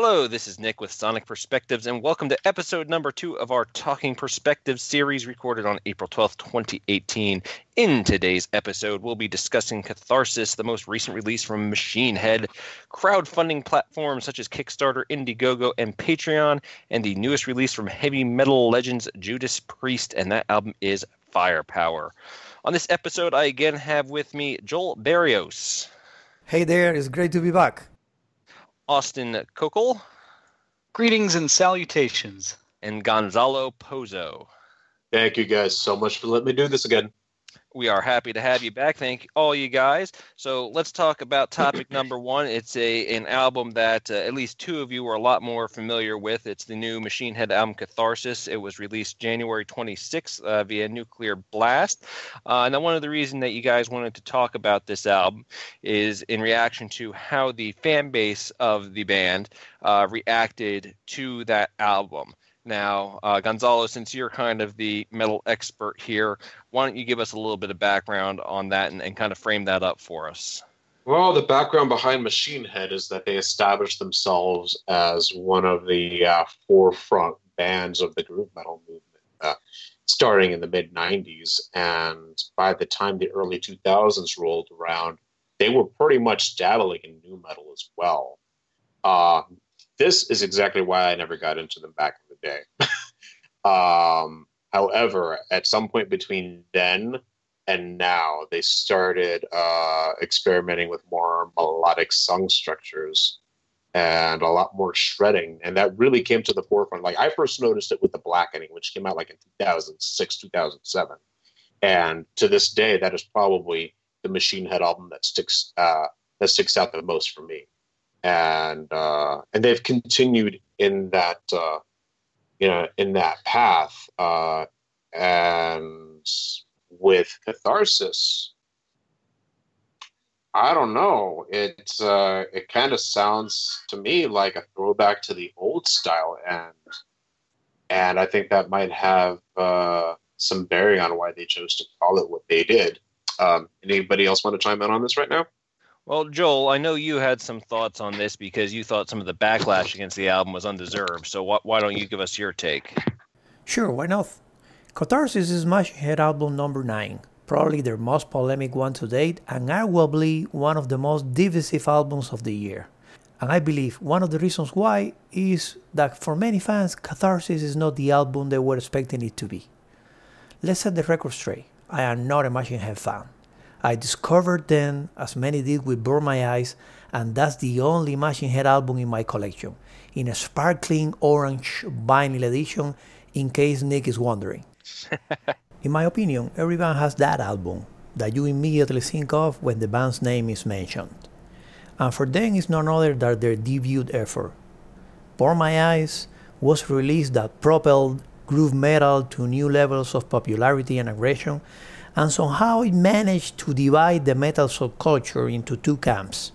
Hello, this is Nick with Sonic Perspectives, and welcome to episode number 2 of our Talking Perspectives series recorded on April 12th, 2018. In today's episode, we'll be discussing Catharsis, the most recent release from Machinehead, crowdfunding platforms such as Kickstarter, Indiegogo, and Patreon, and the newest release from heavy metal legends Judas Priest, and that album is Firepower. On this episode, I again have with me Joel Barrios. Hey there, it's great to be back. Austin Kokel. Greetings and salutations. And Gonzalo Pozo. Thank you guys so much for letting me do this again. We are happy to have you back. Thank all you guys. So let's talk about topic number 1. It's an album that at least 2 of you are a lot more familiar with. It's the new Machinehead album, Catharsis. It was released January 26th via Nuclear Blast. Now, one of the reasons that you guys wanted to talk about this album is in reaction to how the fan base of the band reacted to that album. Now, Gonzalo, since you're kind of the metal expert here, why don't you give us a little bit of background on that and kind of frame that up for us? Well, the background behind Machinehead is that they established themselves as one of the forefront bands of the groove metal movement, starting in the mid-90s. And by the time the early 2000s rolled around, they were pretty much dabbling in nu metal as well. This is exactly why I never got into them back in the day. However, at some point between then and now, they started experimenting with more melodic song structures and a lot more shredding. And that really came to the forefront. Like, I first noticed it with The Blackening, which came out like in 2006, 2007. And to this day, that is probably the Machinehead album that sticks out the most for me. And they've continued in that path. And with Catharsis, I don't know. It kind of sounds to me like a throwback to the old style, and I think that might have some bearing on why they chose to call it what they did. Anybody else want to chime in on this right now? Well, Joel, I know you had some thoughts on this because you thought some of the backlash against the album was undeserved. So why don't you give us your take? Sure, why not? Catharsis is Machinehead album number 9, probably their most polemic one to date, and arguably one of the most divisive albums of the year. And I believe one of the reasons why is that for many fans, Catharsis is not the album they were expecting it to be. Let's set the record straight. I am not a Machinehead fan. I discovered them, as many did, with Burn My Eyes, and that's the only Machinehead album in my collection, in a sparkling orange vinyl edition, in case Nick is wondering. In my opinion, every band has that album that you immediately think of when the band's name is mentioned. And for them, it's none other than their debut effort. Burn My Eyes was a release that propelled groove metal to new levels of popularity and aggression, and somehow it managed to divide the metal subculture into 2 camps.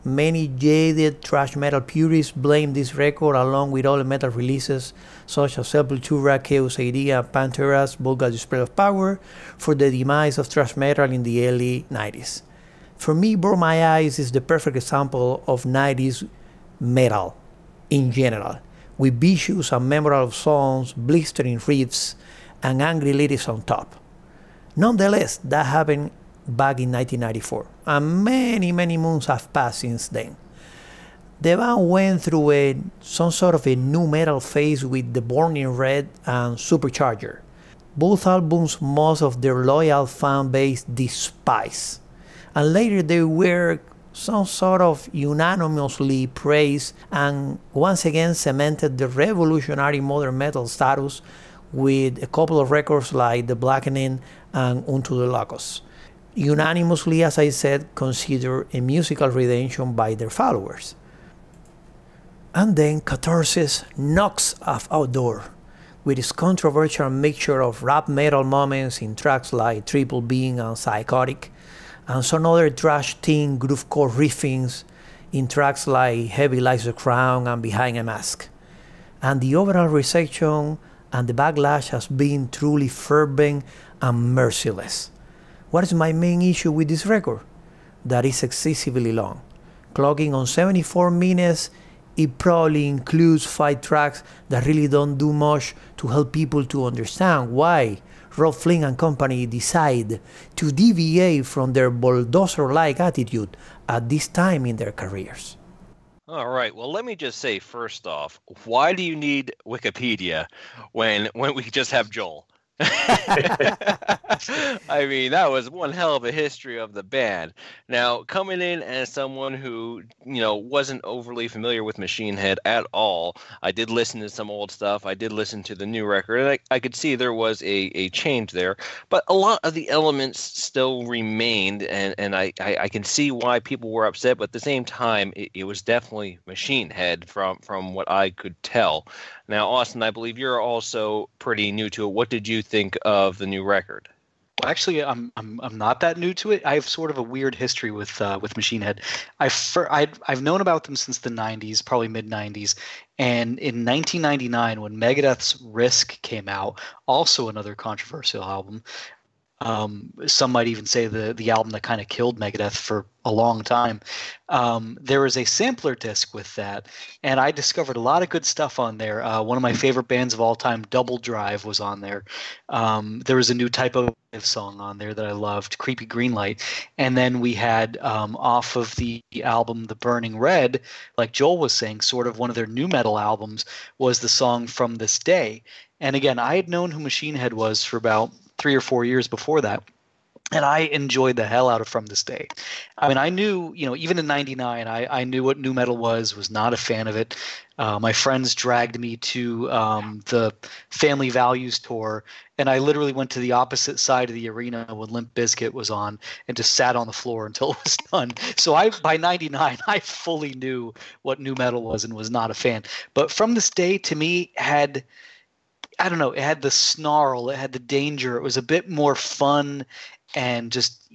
Many jaded thrash metal purists blame this record, along with other metal releases such as Sepultura, Chaos AD, and Pantera's Vulgar Display of Power, for the demise of thrash metal in the early 90s. For me, Burn My Eyes is the perfect example of 90s metal in general, with vicious and memorable songs, blistering riffs, and angry lyrics on top. Nonetheless, that happened back in 1994, and many moons have passed since then. The band went through some sort of a nu metal phase with The Burning Red and Supercharger. Both albums most of their loyal fan base despise, and later they were some sort of unanimously praised and once again cemented the revolutionary modern metal status with a couple of records like The Blackening and Unto the Locust. Unanimously, as I said, considered a musical redemption by their followers. And then Catharsis knocks off outdoor with its controversial mixture of rap metal moments in tracks like Triple Being and Psychotic, and some other thrash teen groovecore riffings in tracks like Heavy Lies the Crown and Behind a Mask. And the overall reception and the backlash has been truly fervent and merciless. What is my main issue with this record? That it's excessively long, clocking on 74 minutes It probably includes 5 tracks that really don't do much to help people to understand why Rob Flynn and company decide to deviate from their bulldozer-like attitude at this time in their careers. All right. Well, let me just say first off, why do you need Wikipedia when we just have Joel? I mean, that was one hell of a history of the band. Now, coming in as someone who, wasn't overly familiar with Machinehead at all, I did listen to some old stuff. I did listen to the new record, and I could see there was a change there. But a lot of the elements still remained, and I can see why people were upset. But at the same time, it was definitely Machinehead from what I could tell. Now, Austin, I believe you're also pretty new to it. What did you think of the new record? Well, actually, I'm not that new to it. I have sort of a weird history with Machinehead. I've known about them since the '90s, probably mid '90s, and in 1999, when Megadeth's Risk came out, also another controversial album. Some might even say the album that kind of killed Megadeth for a long time. There was a sampler disc with that, and I discovered a lot of good stuff on there. One of my favorite bands of all time, Double Drive, was on there. There was a new type of song on there that I loved, Creepy Greenlight. And then we had off of the album The Burning Red, like Joel was saying, sort of one of their new metal albums, was the song From This Day. And again, I had known who Machinehead was for about 3 or 4 years before that, and I enjoyed the hell out of From This Day. I mean, I knew, even in '99, I knew what nu metal was not a fan of it. My friends dragged me to the Family Values tour, and I literally went to the opposite side of the arena when Limp Bizkit was on and just sat on the floor until it was done. So by '99, I fully knew what nu metal was and was not a fan. But From This Day, to me, I don't know, it had the snarl, it had the danger. It was a bit more fun, and just,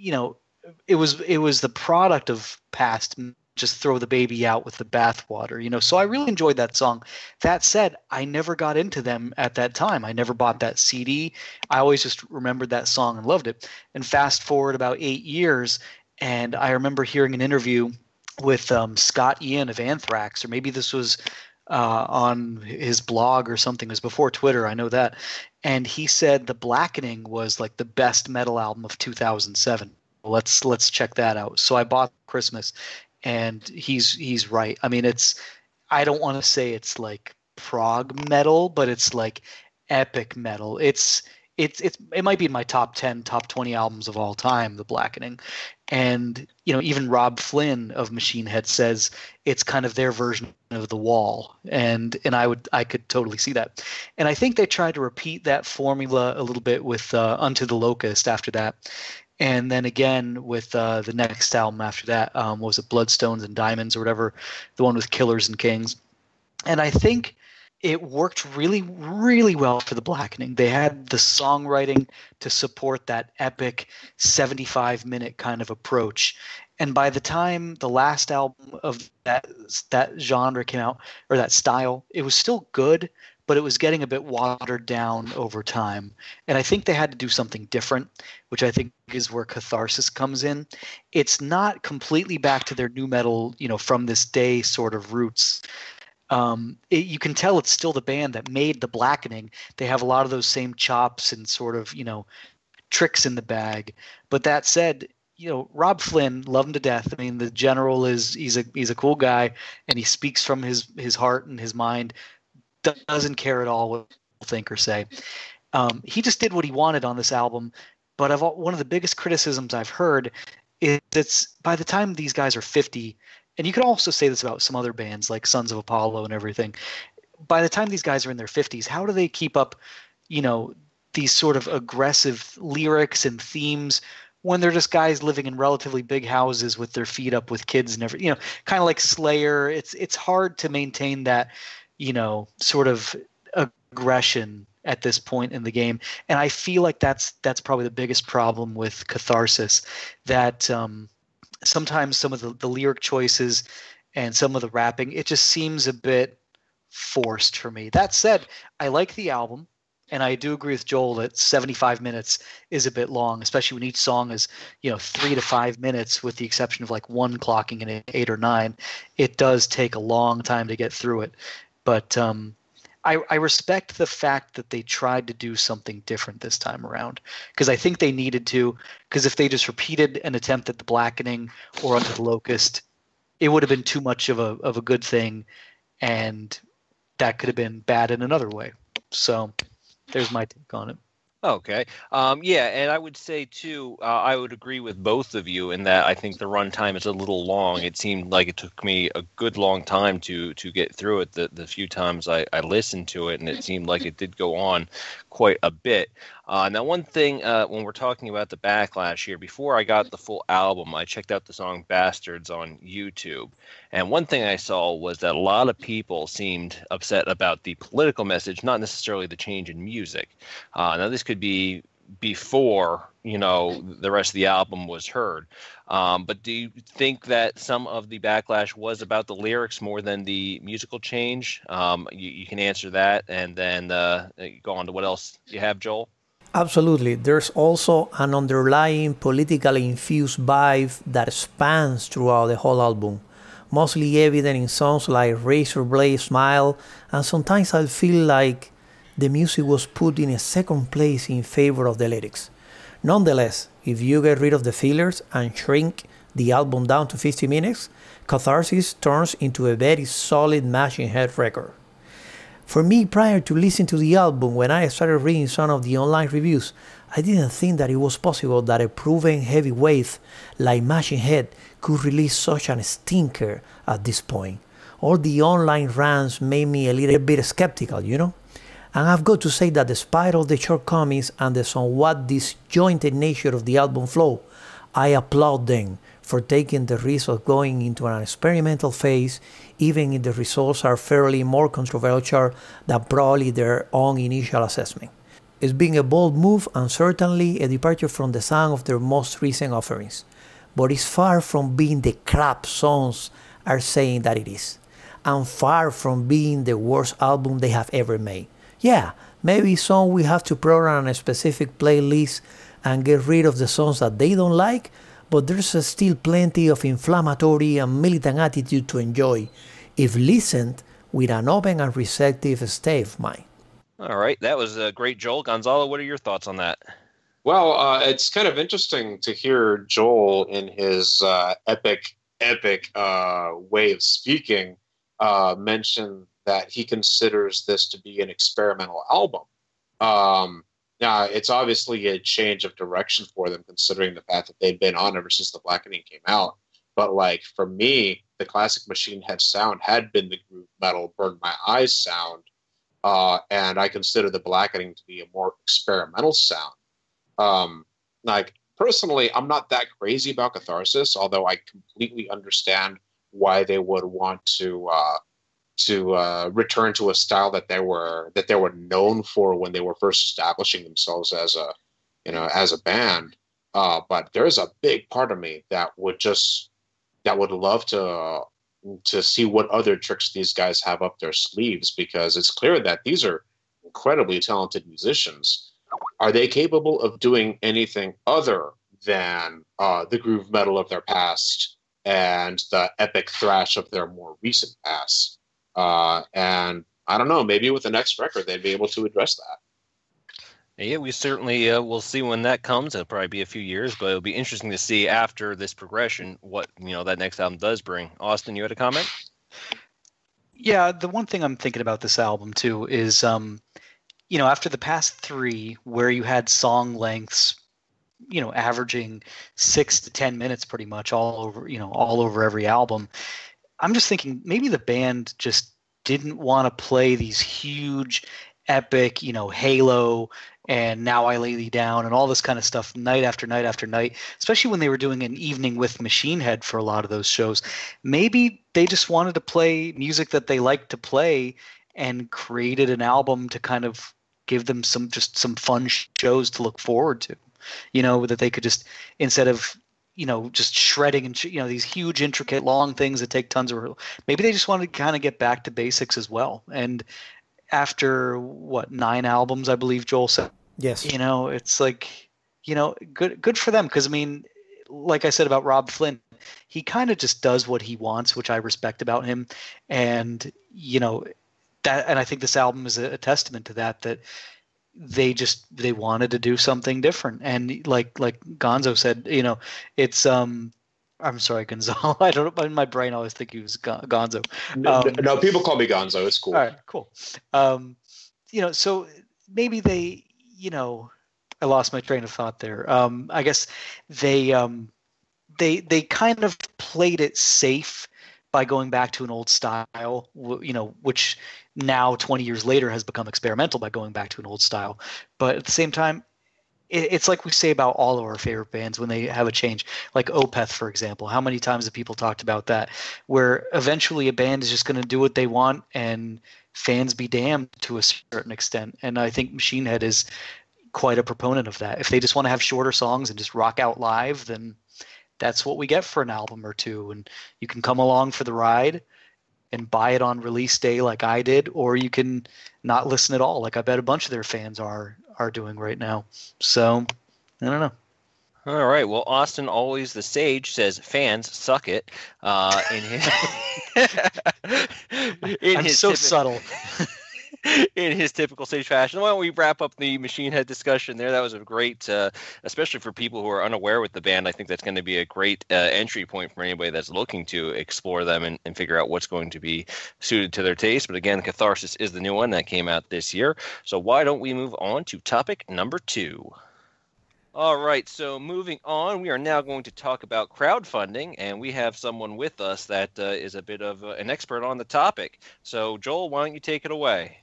it was the product of past, just throw the baby out with the bathwater, So I really enjoyed that song. That said, I never got into them at that time. I never bought that CD. I always just remembered that song and loved it. And fast forward about 8 years, and I remember hearing an interview with Scott Ian of Anthrax, or maybe this was on his blog or something. It was before Twitter, I know that. And he said The Blackening was like the best metal album of 2007. Let's check that out. So I bought Christmas, and he's right. I mean, I don't want to say it's like prog metal, but it's like epic metal. It might be in my top 10, top 20 albums of all time, The Blackening. And, even Rob Flynn of Machinehead says it's kind of their version of The Wall. And I could totally see that. And I think they tried to repeat that formula a little bit with Unto the Locust after that. And then again with the next album after that, was it Bloodstones and Diamonds or whatever, the one with Killers and Kings. And I think it worked really, really well for The Blackening. They had the songwriting to support that epic 75-minute kind of approach. And by the time the last album of that genre came out, or that style, it was still good, but it was getting a bit watered down over time. And I think they had to do something different, which I think is where Catharsis comes in. It's not completely back to their nu metal, From This Day sort of roots. You can tell it's still the band that made The Blackening. They have a lot of those same chops and sort of, tricks in the bag. But that said, Rob Flynn, love him to death. I mean, the general he's a cool guy, and he speaks from his heart and his mind. Doesn't care at all what people think or say. He just did what he wanted on this album. But one of the biggest criticisms I've heard is it's by the time these guys are 50. And you could also say this about some other bands like Sons of Apollo and everything. By the time these guys are in their 50s, how do they keep up, these sort of aggressive lyrics and themes when they're just guys living in relatively big houses with their feet up with kids and everything? Kind of like Slayer. It's hard to maintain that, sort of aggression at this point in the game. And I feel like that's probably the biggest problem with Catharsis, that sometimes some of the lyric choices and some of the rapping, it just seems a bit forced for me. That said, I like the album. And I do agree with Joel that 75 minutes is a bit long, especially when each song is, 3 to 5 minutes, with the exception of like one clocking in 8 or 9. It does take a long time to get through it. But I respect the fact that they tried to do something different this time around, because I think they needed to, because if they just repeated an attempt at the Blackening or Under the Locust, it would have been too much of a good thing, and that could have been bad in another way. So there's my take on it. Okay. Yeah, and I would say, too, I would agree with both of you in that I think the runtime is a little long. It seemed like it took me a good long time to get through it the few times I listened to it, and it seemed like it did go on quite a bit. Now, one thing, when we're talking about the backlash here, before I got the full album, I checked out the song Bastards on YouTube. And one thing I saw was that a lot of people seemed upset about the political message, not necessarily the change in music. Now, this could be before, the rest of the album was heard. But do you think that some of the backlash was about the lyrics more than the musical change? You can answer that and then go on to what else you have, Joel. Absolutely. There's also an underlying politically infused vibe that spans throughout the whole album, mostly evident in songs like Razor Blade Smile, and sometimes I feel like the music was put in a second place in favor of the lyrics. Nonetheless, if you get rid of the fillers and shrink the album down to 50 minutes, Catharsis turns into a very solid Machinehead record. For me, prior to listening to the album, when I started reading some of the online reviews, I didn't think that it was possible that a proven heavyweight like Machinehead could release such a stinker at this point. All the online rants made me a little bit skeptical, And I've got to say that despite all the shortcomings and the somewhat disjointed nature of the album flow, I applaud them for taking the risk of going into an experimental phase, even if the results are fairly more controversial than probably their own initial assessment. It's been a bold move and certainly a departure from the sound of their most recent offerings, but it's far from being the crap songs are saying that it is, and far from being the worst album they have ever made. Yeah, maybe some will have to program a specific playlist and get rid of the songs that they don't like, but there's still plenty of inflammatory and militant attitude to enjoy if listened with an open and receptive state of mind. All right, that was great, Joel. Gonzalo, what are your thoughts on that? Well, it's kind of interesting to hear Joel in his epic way of speaking mention that he considers this to be an experimental album. Now, it's obviously a change of direction for them, considering the fact that they've been on ever since The Blackening came out. But, for me, the classic Machinehead sound had been the groove metal, Burn My Eyes sound, and I consider The Blackening to be a more experimental sound. Personally, I'm not that crazy about Catharsis, although I completely understand why they would want to return to a style that they were known for when they were first establishing themselves as a band. But there's a big part of me that would love to see what other tricks these guys have up their sleeves, because it's clear that these are incredibly talented musicians. Are they capable of doing anything other than the groove metal of their past and the epic thrash of their more recent past? And I don't know, maybe with the next record, they'd be able to address that. Yeah, we certainly will see when that comes. It'll probably be a few years, but it'll be interesting to see after this progression what, that next album does bring. Austin, you had a comment? Yeah, the one thing I'm thinking about this album too is, after the past 3, where you had song lengths, averaging 6 to 10 minutes pretty much all over every album, I'm just thinking maybe the band just didn't want to play these huge, epic, Halo and Now I Lay Thee Down and all this kind of stuff night after night after night, especially when they were doing an evening with Machinehead for a lot of those shows. Maybe they just wanted to play music that they liked to play and created an album to kind of give them some fun shows to look forward to, that they could just, instead of just shredding and these huge, intricate, long things that take tons of. Maybe they just wanted to kind of get back to basics as well. And after what, 9 albums, I believe Joel said. Yes. It's like, good for them, because I mean, like I said about Rob Flynn, he kind of just does what he wants, which I respect about him, and and I think this album is a testament to that. That they wanted to do something different, and like Gonzo said, it's I'm sorry, Gonzalo. I don't know. In my brain, I always think he was Gonzo. No, people call me Gonzo. It's cool. All right, cool. So maybe they, I lost my train of thought there. I guess they kind of played it safe by going back to an old style, which now 20 years later has become experimental by going back to an old style. But at the same time, it's like we say about all of our favorite bands when they have a change, like Opeth, for example. How many times have people talked about that, where eventually a band is just going to do what they want and fans be damned to a certain extent. And I think Machinehead is quite a proponent of that. If they just want to have shorter songs and just rock out live, then that's what we get for an album or two. And you can come along for the ride and buy it on release day like I did, or you can not listen at all, like I bet a bunch of their fans are doing right now. So I don't know. All right. Well, Austin, always the sage, says fans suck it. Subtle. In his typical sage fashion. Why don't we wrap up the Machinehead discussion there? That was a great, especially for people who are unaware with the band. I think that's going to be a great entry point for anybody that's looking to explore them and figure out what's going to be suited to their taste. But again, Catharsis is the new one that came out this year. So why don't we move on to topic number 2? All right, so moving on, we are now going to talk about crowdfunding, and we have someone with us that is a bit of an expert on the topic. So, Joel, why don't you take it away?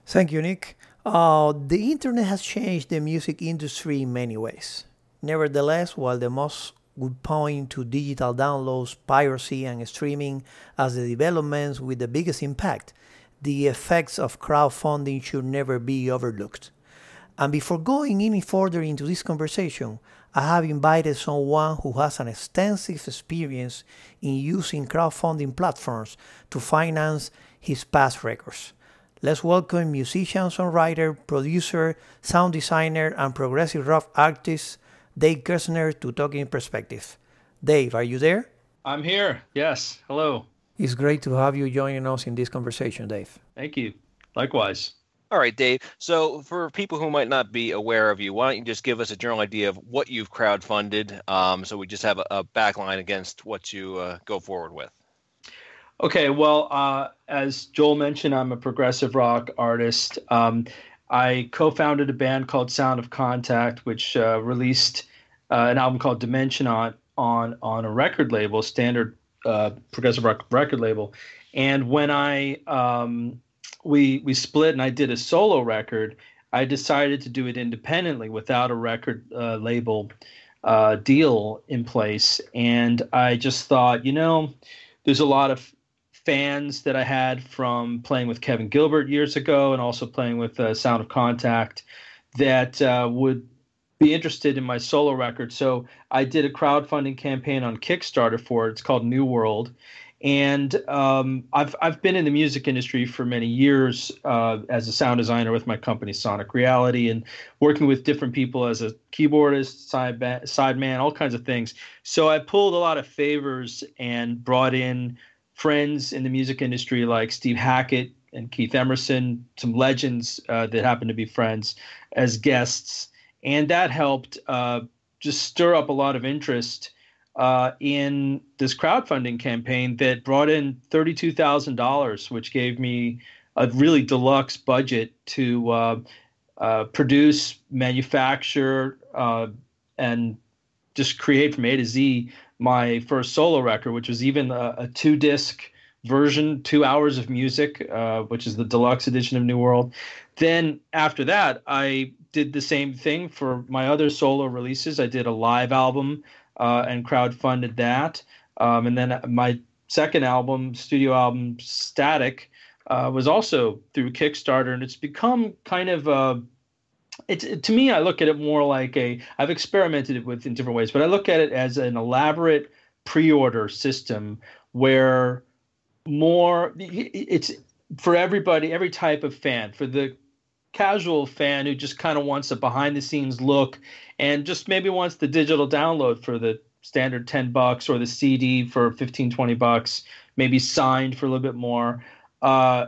Thank you, Nick. The internet has changed the music industry in many ways. Nevertheless, while the most would point to digital downloads, piracy, and streaming as the developments with the biggest impact, the effects of crowdfunding should never be overlooked. And before going any further into this conversation, I have invited someone who has an extensive experience in using crowdfunding platforms to finance his past records. Let's welcome musician, songwriter, producer, sound designer, and progressive rock artist Dave Kerzner to Talk in Perspective. Dave, are you there? I'm here. Yes. Hello. It's great to have you joining us in this conversation, Dave. Thank you. Likewise. All right, Dave. So for people who might not be aware of you, why don't you just give us a general idea of what you've crowdfunded, so we just have a backline against what you go forward with. Okay, well, as Joel mentioned, I'm a progressive rock artist. I co-founded a band called Sound of Contact, which released an album called Dimension on a record label, standard progressive rock record label. And when we split and I did a solo record, I decided to do it independently without a record label deal in place. And I just thought, there's a lot of fans that I had from playing with Kevin Gilbert years ago and also playing with Sound of Contact that would be interested in my solo record. So I did a crowdfunding campaign on Kickstarter for it. It's called New World. And I've been in the music industry for many years as a sound designer with my company Sonic Reality, and working with different people as a keyboardist, sideman, all kinds of things. So I pulled a lot of favors and brought in friends in the music industry like Steve Hackett and Keith Emerson, some legends that happen to be friends, as guests. And that helped just stir up a lot of interest in this crowdfunding campaign that brought in $32,000, which gave me a really deluxe budget to produce, manufacture, and just create from A to Z my first solo record, which was even a 2-disc version, 2 hours of music, which is the deluxe edition of New World. Then after that, I did the same thing for my other solo releases. I did a live album and crowdfunded that. And then my second album, studio album, Static, was also through Kickstarter. And it's become kind of to me, I look at it more like I've experimented with in different ways, but I look at it as an elaborate pre-order system where it's for everybody, every type of fan, for the casual fan who just kind of wants a behind the scenes look and just maybe wants the digital download for the standard $10 or the CD for 15, $20, maybe signed for a little bit more.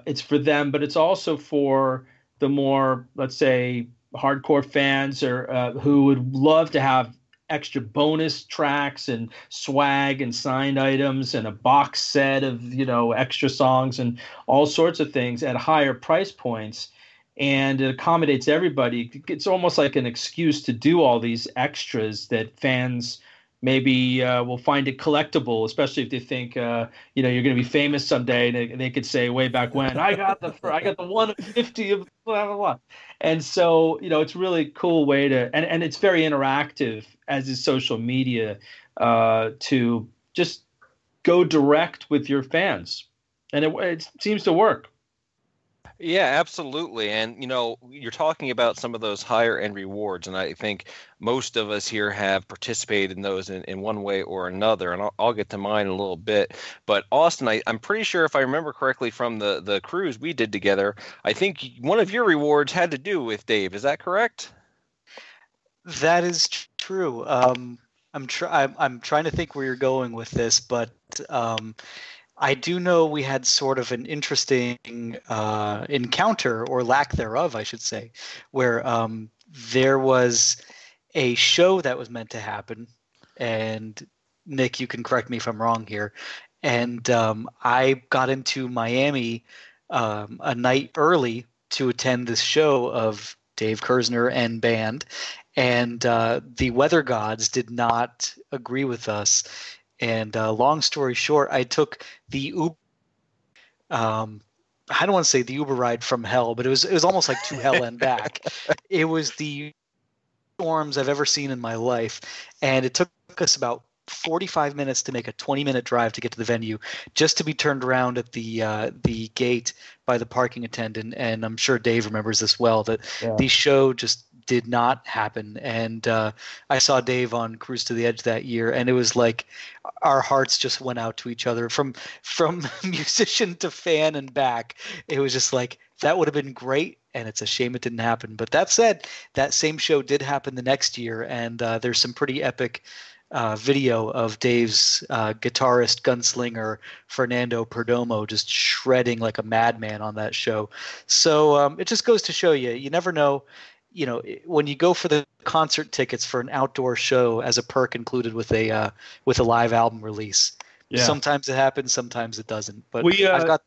It's for them, but it's also for the more, let's say, hardcore fans or who would love to have extra bonus tracks and swag and signed items and a box set of, extra songs and all sorts of things at higher price points. And it accommodates everybody. It's almost like an excuse to do all these extras that fans maybe will find it collectible, especially if they think you're going to be famous someday, and they could say way back when I got the 1 of 50 of blah blah blah. And so it's really cool way to and it's very interactive, as is social media, to just go direct with your fans, and it seems to work. Yeah, absolutely. And, you're talking about some of those higher end rewards. And I think most of us here have participated in those in one way or another. And I'll get to mine in a little bit. But Austin, I'm pretty sure if I remember correctly from the cruise we did together, I think one of your rewards had to do with Dave. Is that correct? That is true. I'm trying to think where you're going with this, but I do know we had sort of an interesting encounter, or lack thereof, I should say, where there was a show that was meant to happen. And Nick, you can correct me if I'm wrong here. And I got into Miami a night early to attend this show of Dave Kerzner and band. And the weather gods did not agree with us. And long story short, I took the Uber. I don't want to say the Uber ride from hell, but it was almost like to hell and back. It was the storms I've ever seen in my life, and it took us about 45 minutes to make a 20-minute drive to get to the venue, just to be turned around at the gate by the parking attendant. And I'm sure Dave remembers this well, that the show just did not happen. And I saw Dave on Cruise to the Edge that year, and it was like our hearts just went out to each other from musician to fan and back. It was just like, that would have been great, and it's a shame it didn't happen. But that said, that same show did happen the next year, and there's some pretty epic video of Dave's guitarist gunslinger Fernando Perdomo just shredding like a madman on that show. So it just goes to show you never know. When you go for the concert tickets for an outdoor show as a perk included with a live album release, sometimes it happens, sometimes it doesn't. But I've got.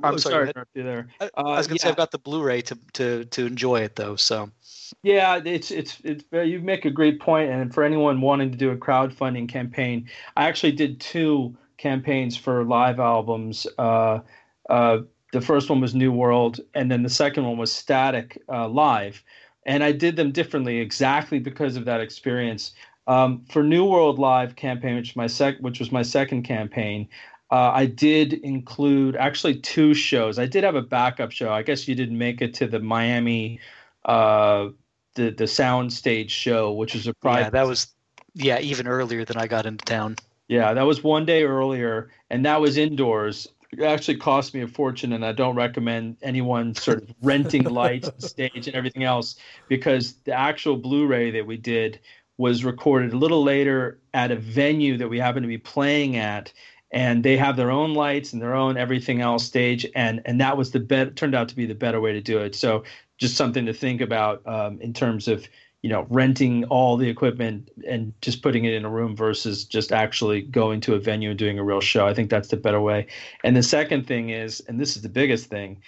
I'm sorry to interrupt you there. I was going to say I've got the Blu-ray to enjoy it though. So. Yeah, it's you make a great point. And for anyone wanting to do a crowdfunding campaign, I actually did 2 campaigns for live albums. The first one was New World, and then the second one was Static Live. And I did them differently exactly because of that experience. For New World Live campaign, which was my second campaign, I did include actually 2 shows. I did have a backup show. I guess you didn't make it to the Miami the soundstage show, which is a private. Yeah, that was even earlier than I got into town. Yeah, that was one day earlier, and that was indoors. It actually cost me a fortune, and I don't recommend anyone sort of renting lights and stage and everything else, because the actual Blu-ray that we did was recorded a little later at a venue that we happen to be playing at, and they have their own lights and their own everything else stage, and that was turned out to be the better way to do it. So just something to think about in terms of renting all the equipment and just putting it in a room versus just actually going to a venue and doing a real show. I think that's the better way. And the second thing is, and this is the biggest thing,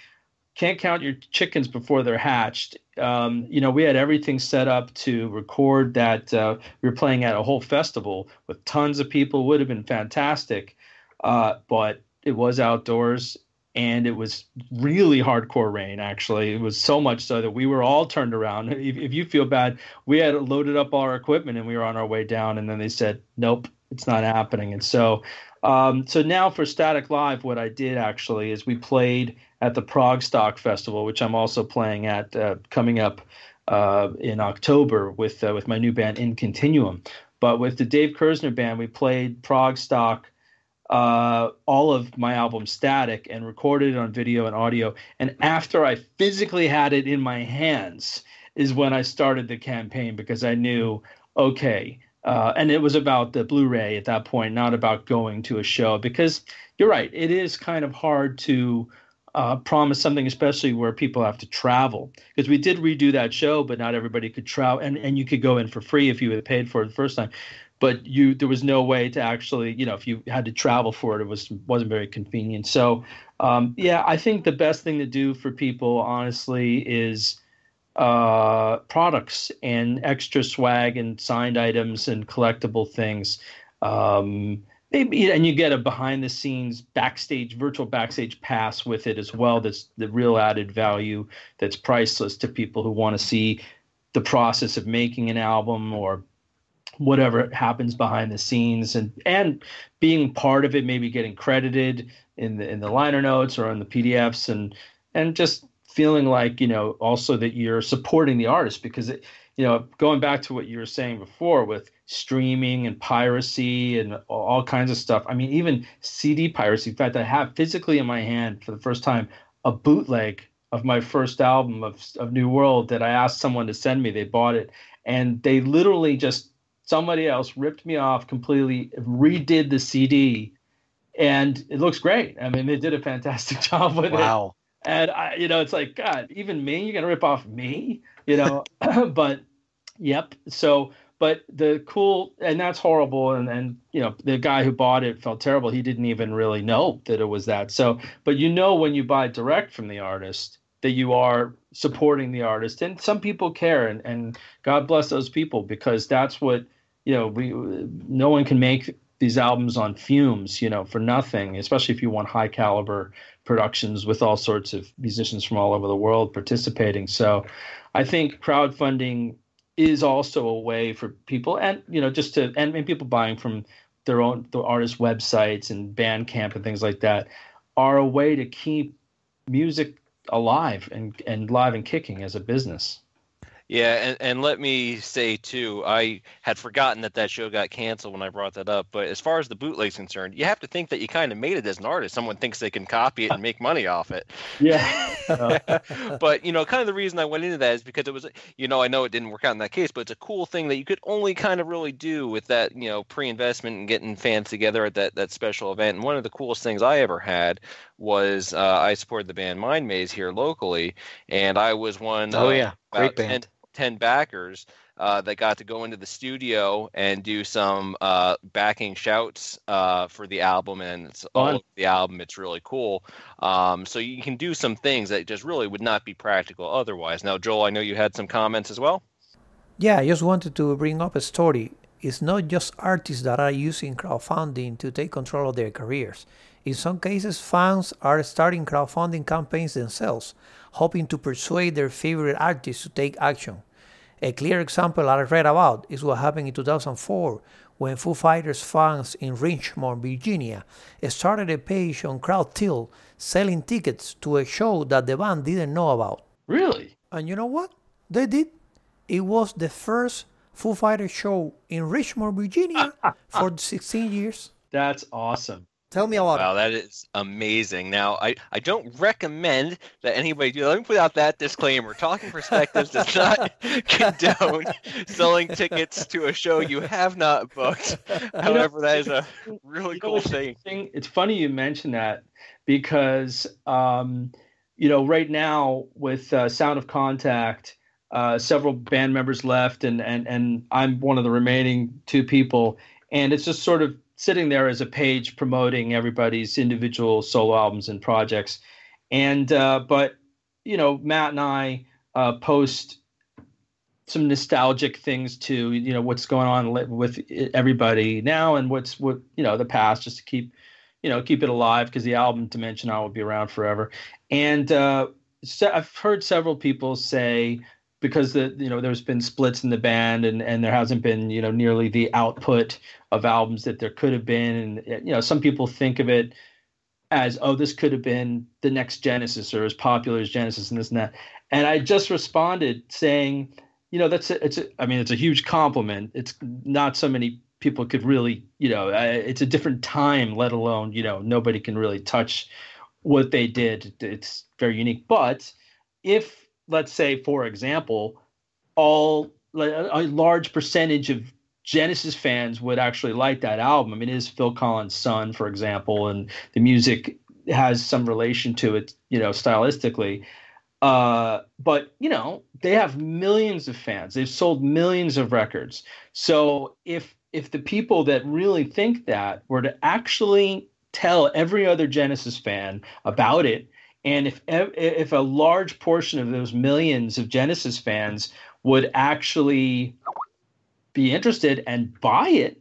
can't count your chickens before they're hatched. We had everything set up to record that. We were playing at a whole festival with tons of people. Would have been fantastic, but it was outdoors. And it was really hardcore rain, actually. It was so much so that we were all turned around. If you feel bad, we had loaded up all our equipment and we were on our way down. And then they said, nope, it's not happening. And so now for Static Live, what I did actually is we played at the Prague Stock Festival, which I'm also playing at coming up in October with my new band In Continuum. But with the Dave Kerzner band, we played Prague Stock all of my album static and recorded it on video and audio. And after I physically had it in my hands is when I started the campaign, because I knew, okay, and it was about the Blu-ray at that point, not about going to a show, because you're right, it is kind of hard to promise something, especially where people have to travel, because we did redo that show, but not everybody could travel, and you could go in for free if you had paid for it the first time, but there was no way to actually, if you had to travel for it, wasn't very convenient. So yeah, I think the best thing to do for people, honestly, is products and extra swag and signed items and collectible things. Maybe, and you get a behind the scenes virtual backstage pass with it as well. That's the real added value that's priceless to people who want to see the process of making an album or whatever happens behind the scenes, and being part of it, maybe getting credited in the liner notes or in the PDFs, and just feeling like, also that you're supporting the artist, because going back to what you were saying before with streaming and piracy and all kinds of stuff. I mean, even CD piracy. In fact, I have physically in my hand for the first time a bootleg of my first album of New World that I asked someone to send me. They bought it, and they literally somebody else ripped me off completely, redid the CD, and it looks great. I mean, they did a fantastic job with it. Wow. And it's like, God, even me, you're gonna rip off me, but yep. So, but and that's horrible. And the guy who bought it felt terrible. He didn't even really know that it was that. So, but when you buy direct from the artist, that you are supporting the artist, and some people care, and God bless those people, because that's what, no one can make these albums on fumes, for nothing, especially if you want high caliber productions with all sorts of musicians from all over the world participating. So I think crowdfunding is also a way for people, and and people buying from the artist websites and Bandcamp and things like that are a way to keep music alive and live and kicking as a business. Yeah, and let me say, too, I had forgotten that show got canceled when I brought that up. But as far as the bootleg's concerned, you have to think that you kind of made it as an artist. Someone thinks they can copy it and make money off it. Yeah. But, kind of the reason I went into that is because it was, I know it didn't work out in that case, but it's a cool thing that you could only kind of really do with that, pre-investment and getting fans together at that special event. And one of the coolest things I ever had was I supported the band Mind Maze here locally, and I was one great band. 10 backers that got to go into the studio and do some backing shouts for the album, and it's all over the album. It's really cool. So you can do some things that just really would not be practical otherwise. Now, Joel, I know you had some comments as well. Yeah, I just wanted to bring up a story. It's not just artists that are using crowdfunding to take control of their careers. In some cases, fans are starting crowdfunding campaigns themselves, hoping to persuade their favorite artists to take action. A clear example I read about is what happened in 2004 when Foo Fighters fans in Richmond, Virginia started a page on Crowdtill selling tickets to a show that the band didn't know about. Really? And you know what? They did. It was the first Foo Fighters show in Richmond, Virginia for 16 years. That's awesome. Tell me about it. Wow, that is amazing. Now, I don't recommend that anybody do. Let me put out that disclaimer. Talking Perspectives does not condone selling tickets to a show you have not booked. However, that is a really cool thing. It's funny you mention that, because right now with Sound of Contact, several band members left, and I'm one of the remaining two people, and it's just sort of sitting there as a page promoting everybody's individual solo albums and projects. And but Matt and I post some nostalgic things too, what's going on with everybody now and what the past, just to keep it alive, because the album Dimension will be around forever. And so I've heard several people say, because there's been splits in the band, and there hasn't been nearly the output of albums that there could have been, and some people think of it as, oh, this could have been the next Genesis, or as popular as Genesis, and this and that. And I just responded saying, it's a huge compliment. It's not so many people could really, it's a different time, let alone, nobody can really touch what they did. It's very unique. But if, let's say, for example, a large percentage of Genesis fans would actually like that album. I mean, it is Phil Collins' son, for example, and the music has some relation to it, stylistically. But they have millions of fans. They've sold millions of records. So if the people that really think that were to actually tell every other Genesis fan about it, and if a large portion of those millions of Genesis fans would actually be interested and buy it,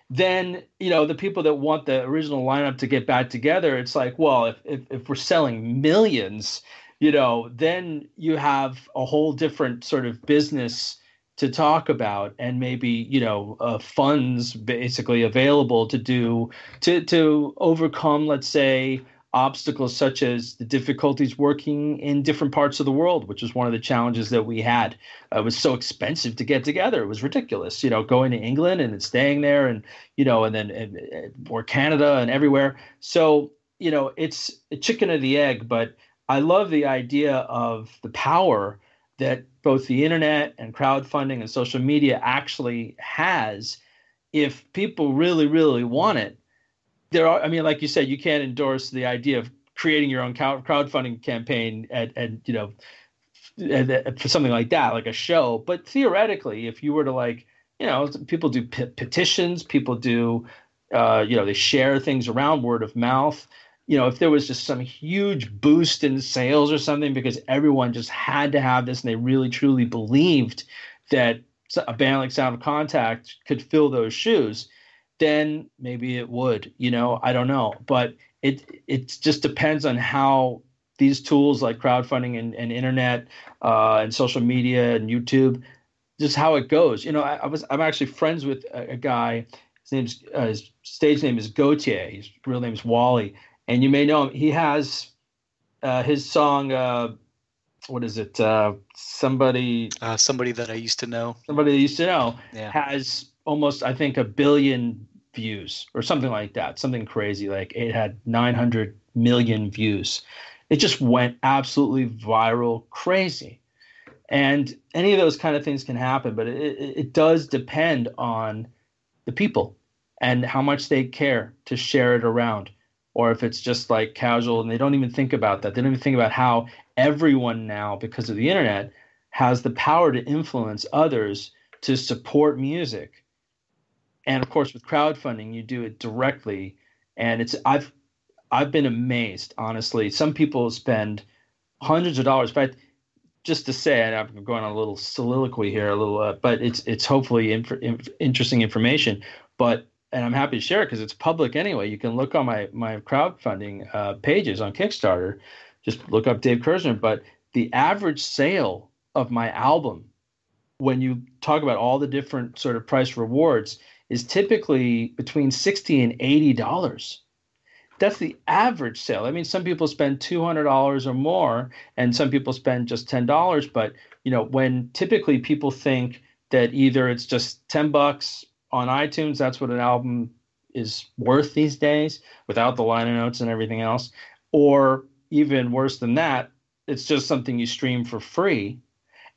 then the people that want the original lineup to get back together, it's like, well, if we're selling millions, then you have a whole different sort of business to talk about, and maybe funds basically available to overcome, let's say, obstacles such as the difficulties working in different parts of the world, which was one of the challenges that we had. It was so expensive to get together; it was ridiculous. Going to England and then staying there, and or Canada and everywhere. So it's a chicken or the egg, but I love the idea of the power that both the internet and crowdfunding and social media actually has. If people really, really want it, like you said, you can't endorse the idea of creating your own crowdfunding campaign for something like that, like a show. But theoretically, if you were to people do petitions, people do, they share things around, word of mouth. If there was just some huge boost in sales or something because everyone just had to have this and they really truly believed that a band like Sound of Contact could fill those shoes, then maybe it would. I don't know. But it just depends on how these tools like crowdfunding and internet and social media and YouTube, just how it goes. I'm actually friends with a guy. His stage name is Gautier. His real name is Wally. And you may know him. He has his song, what is it? Somebody that I used to know. Somebody that used to know Yeah. has almost, I think, 1 billion views or something like that. Something crazy. Like it had 900 million views. It just went absolutely viral, crazy. And any of those kind of things can happen, but it does depend on the people and how much they care to share it around. Or if it's just like casual and they don't even think about that. They don't even think about how everyone now, because of the internet, has the power to influence others to support music. And of course, with crowdfunding, you do it directly. And I've been amazed, honestly. Some people spend hundreds of dollars. In fact, just to say, and I'm going on a little soliloquy here, but it's hopefully interesting information. And I'm happy to share it because it's public anyway. You can look on my crowdfunding pages on Kickstarter. Just look up Dave Kerzner. But the average sale of my album, when you talk about all the different sort of price rewards, is typically between $60 and $80. That's the average sale. I mean, some people spend $200 or more, and some people spend just $10. But when typically people think that either it's just $10 on iTunes, that's what an album is worth these days, without the liner notes and everything else. Or even worse than that, it's just something you stream for free.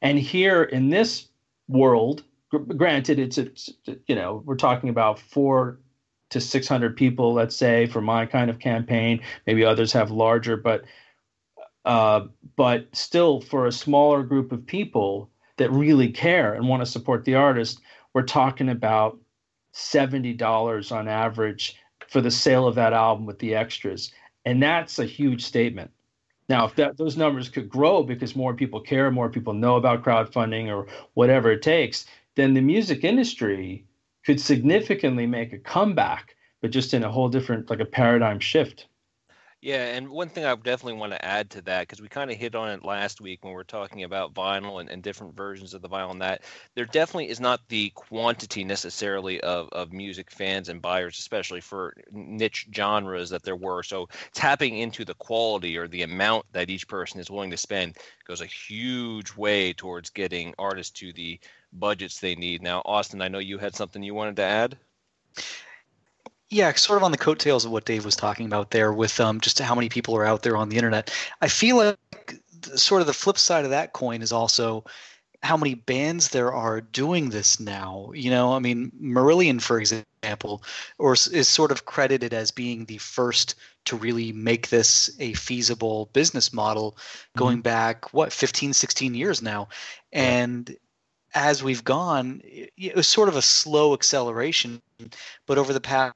And here in this world, granted, it's we're talking about 400 to 600 people, let's say, for my kind of campaign. Maybe others have larger, but still, for a smaller group of people that really care and want to support the artist, we're talking about $70 on average for the sale of that album with the extras. And that's a huge statement. Now, if those numbers could grow because more people care, more people know about crowdfunding or whatever it takes, then the music industry could significantly make a comeback, but just in a whole different, like a paradigm shift. Yeah, and one thing I definitely want to add to that, because we kind of hit on it last week when we were talking about vinyl and different versions of the vinyl, and that there definitely is not the quantity necessarily of music fans and buyers, especially for niche genres, that there were. So tapping into the quality or the amount that each person is willing to spend goes a huge way towards getting artists to the budgets they need. Now, Austin, I know you had something you wanted to add. Yeah, sort of on the coattails of what Dave was talking about there with just how many people are out there on the internet. I feel like sort of the flip side of that coin is also how many bands there are doing this now. You know, I mean, Marillion, for example, is sort of credited as being the first to really make this a feasible business model going back, 15, 16 years now. And as we've gone, it was sort of a slow acceleration, but over the past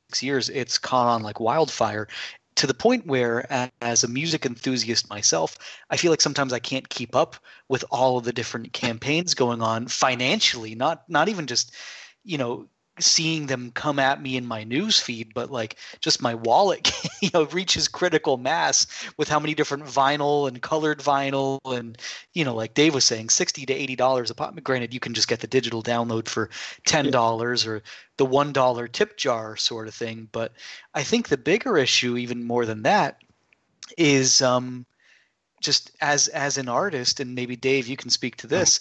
6 years, it's caught on like wildfire to the point where, as a music enthusiast myself, I feel like sometimes I can't keep up with all of the different campaigns going on financially, not even just, you know, seeing them come at me in my news feed, but like just my wallet, you know, reaches critical mass with how many different vinyl and colored vinyl and, you know, like Dave was saying, $60 to $80 a pop. Granted, you can just get the digital download for $10 or the $1 tip jar sort of thing. But I think the bigger issue, even more than that, is just as an artist, and maybe Dave, you can speak to this,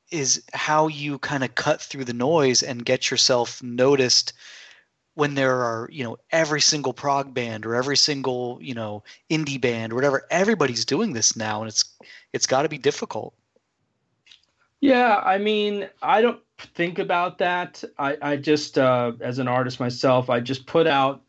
is how you kind of cut through the noise and get yourself noticed when there are, you know, every single prog band or every single, you know, indie band or whatever. Everybody's doing this now, and it's got to be difficult. Yeah, I mean, I don't think about that. I just, as an artist myself, I just tell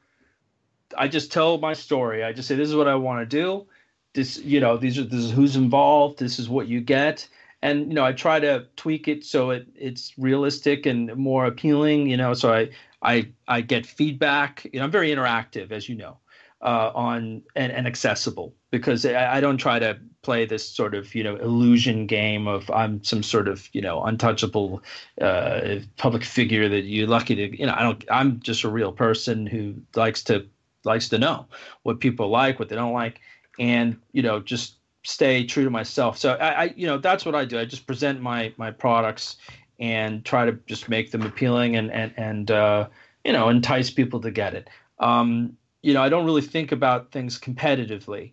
my story. I just say, this is what I want to do. This, you know, this is who's involved. This is what you get. And, you know, I try to tweak it so it's realistic and more appealing, you know, so I get feedback. You know, I'm very interactive, as you know, and accessible, because I don't try to play this sort of, you know, illusion game of I'm some sort of, you know, untouchable public figure that you're lucky to, you know, I'm just a real person who likes to know what people like, what they don't like, and, you know, just stay true to myself. So I you know, that's what I do. I just present my products and try to just make them appealing and you know, entice people to get it. You know, I don't really think about things competitively,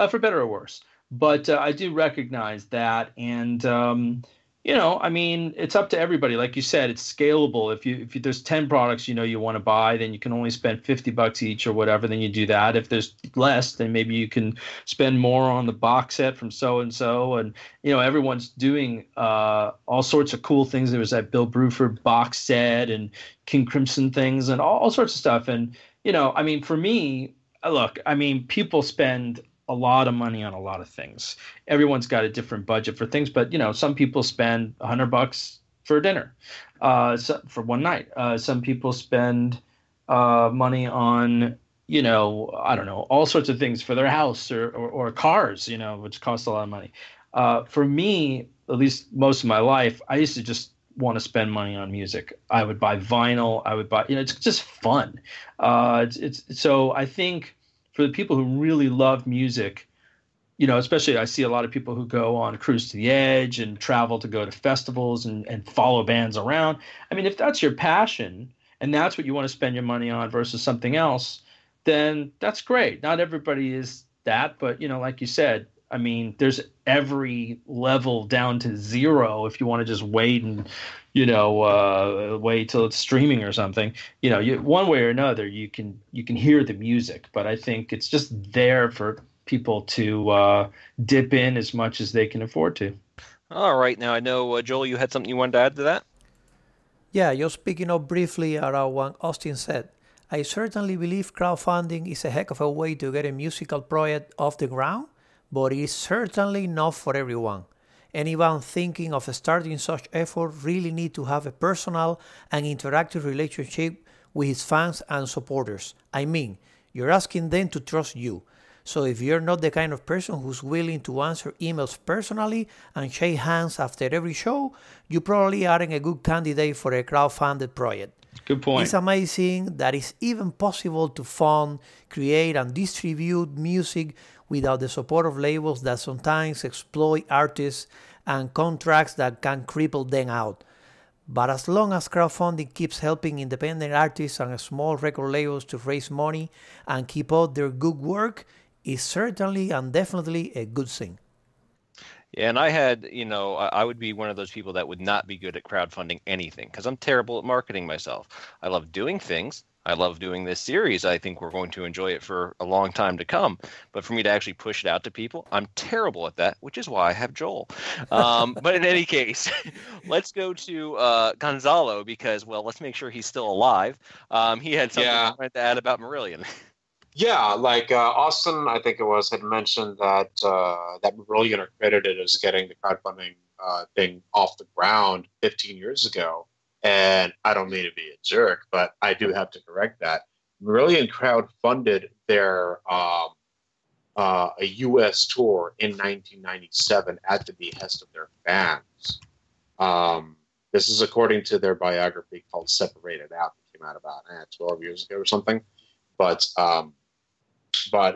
for better or worse, but I do recognize that. And you know, I mean, it's up to everybody. Like you said, it's scalable. If there's 10 products, you know, you want to buy, then you can only spend $50 each or whatever. Then you do that. If there's less, then maybe you can spend more on the box set from so and so. And you know, everyone's doing all sorts of cool things. There was that Bill Bruford box set and King Crimson things and all sorts of stuff. And you know, I mean, for me, look, I mean, people spend a lot of money on a lot of things. Everyone's got a different budget for things, but you know, some people spend $100 for dinner, for one night. Some people spend money on, you know, I don't know, all sorts of things for their house or cars, you know, which cost a lot of money. For me, at least most of my life, I used to just want to spend money on music. I would buy vinyl. I would buy, you know, it's just fun. So I think, for the people who really love music, you know, especially I see a lot of people who go on Cruise to the Edge and travel to go to festivals and follow bands around. I mean, if that's your passion and that's what you want to spend your money on versus something else, then that's great. Not everybody is that, but, you know, like you said, I mean, there's every level down to zero if you want to just wait and, you know, wait till it's streaming or something. You know, one way or another, you can hear the music, but I think it's just there for people to dip in as much as they can afford to. All right. Now, I know, Joel, you had something you wanted to add to that? Yeah, just picking up briefly around what Austin said. I certainly believe crowdfunding is a heck of a way to get a musical project off the ground, but it is certainly not for everyone. Anyone thinking of starting such effort really need to have a personal and interactive relationship with his fans and supporters. I mean, you're asking them to trust you. So if you're not the kind of person who's willing to answer emails personally and shake hands after every show, you probably aren't a good candidate for a crowdfunded project. Good point. It's amazing that it's even possible to fund, create, and distribute music without the support of labels that sometimes exploit artists and contracts that can cripple them out. But as long as crowdfunding keeps helping independent artists and small record labels to raise money and keep up their good work, it's certainly and definitely a good thing. Yeah, and I had, I would be one of those people that would not be good at crowdfunding anything because I'm terrible at marketing myself. I love doing things. I love doing this series. I think we're going to enjoy it for a long time to come. But for me to actually push it out to people, I'm terrible at that, which is why I have Joel. But in any case, let's go to Gonzalo because, well, let's make sure he's still alive. He had something he wanted to add about Marillion. Yeah, like Austin, I think it was, had mentioned that that Marillion are credited as getting the crowdfunding thing off the ground 15 years ago. And I don't mean to be a jerk, but I do have to correct that. Marillion crowdfunded their a U.S. tour in 1997 at the behest of their fans. This is according to their biography called Separated Out that came out about 12 years ago or something. But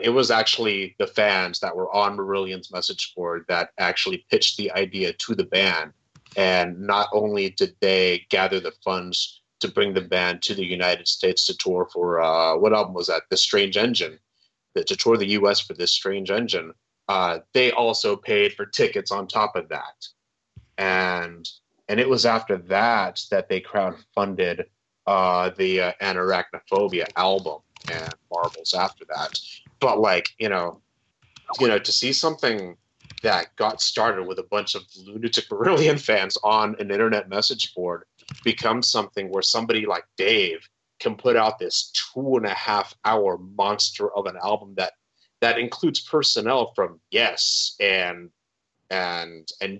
it was actually the fans that were on Marillion's message board that actually pitched the idea to the band. And not only did they gather the funds to bring the band to the United States to tour for, what album was that? The Strange Engine. To tour the U.S. for This Strange Engine. They also paid for tickets on top of that. And it was after that they crowdfunded the Anarachnophobia album and Marbles after that. But to see something that got started with a bunch of lunatic Marillion fans on an internet message board become something where somebody like Dave can put out this 2.5-hour monster of an album that includes personnel from Yes and